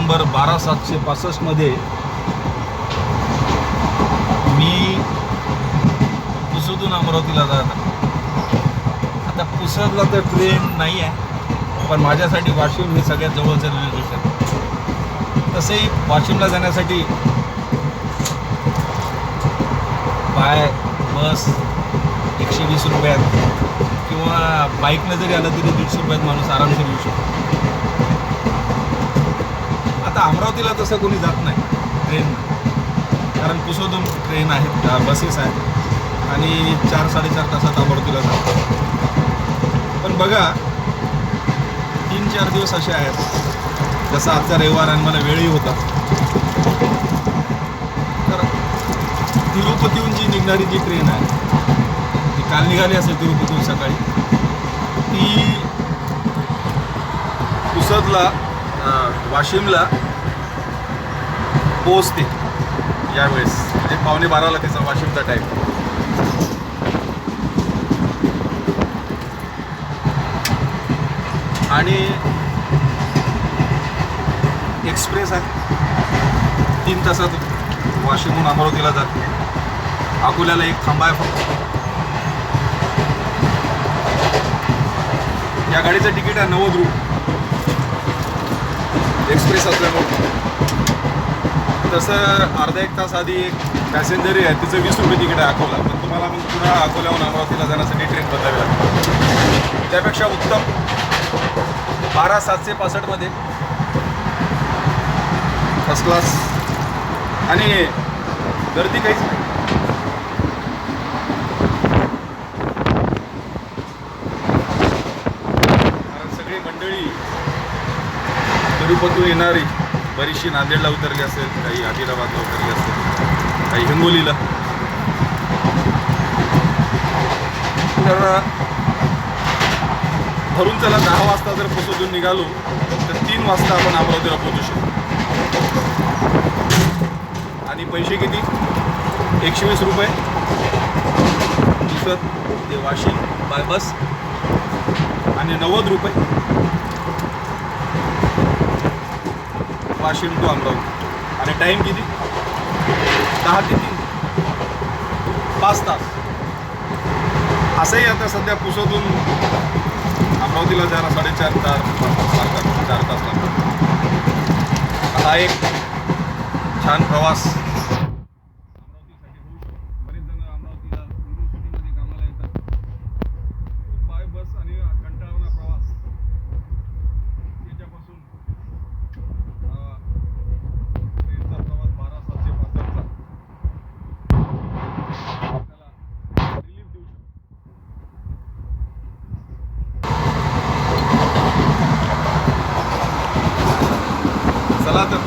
Number 12765 मध्ये मी पुसदून अमरावतीला जात. आता पुसदला तर ट्रेन नाही आहे, पण माझ्यासाठी वाशिम हे सगळ्यात जवळचं रेल्वे स्टेशन. तसेही वाशिमला जाण्यासाठी बाय बस 120 रुपयात किंवा बाईकनं जरी आलं तरी 150 रुपयात माणूस आरामशीर येऊ शकतो. आता अमरावतीला तसं कोणी जात नाही ट्रेन, कारण पुसदून ट्रेन आहेत, बसेस आहेत आणि 4-4.5 तासात अमरावतीला जातात. पण बघा 3-4 दिवस असे आहेत, जसा आजचा रविवार आणि मला वेळही होता, तर तिरुपतीहून जी निघणारी जी ट्रेन आहे ती काल निघाली असेल तिरुपतीहून सकाळी, ती पुसदला वाशिमला पोहोचते यावेळेस, म्हणजे 11:15ला तिचा वाशिमचा टाईम. आणि एक्सप्रेस आहे, 3 तासात वाशिमहून अमरावतीला जाते. अकोल्याला एक थांबा आहे फक्त. या गाडीचं तिकीट आहे 90 रुपये एक्सप्रेस असल्यामुळे. तसं अर्धा 1 तास आधी एक पॅसेंजरही आहे, तिचं 20 रुपये तिकीट आहे अकोला. पण तुम्हाला मग पुन्हा अकोल्याहून अमरावतीला जाण्यासाठी ट्रेन बदलावी लागते. त्यापेक्षा उत्तम 12765 मध्ये फर्स्ट क्लास आणि गर्दी काहीच नाही. कारण सगळी मंडळी तिरुपतीहून येणारी बरीचशी नांदेडला उतरली असेल, काही आदिलाबादला उतरली असेल, काही हिंगोलीला. तर धरून चला 10 वाजता जर पुसदून निघालो तर 3 वाजता आपण अमरावतीला पोहोचू शकतो. आणि पैसे किती? 120 रुपये पुसद ते वाशिम बाय बस आणि 90 रुपये वाशिम टू अमरावती. आणि टाईम किती? 10 ते 3, 5 तास. असंही आता सध्या पुसदून अमरावतीला जायला 4.5 तास लागतात, 4 तास लागतात. हा एक छान प्रवास अमरावतीसाठी होऊ शकतो. बरेच जण अमरावतीला युनिव्हर्सिटीमध्ये कामाला येतात, बाय बस आणि कंटाळवाणा प्रवास याच्यापासून ट्रेनचा प्रवास 12765चा आपल्याला रिलीफ देऊ शकतो. चला तर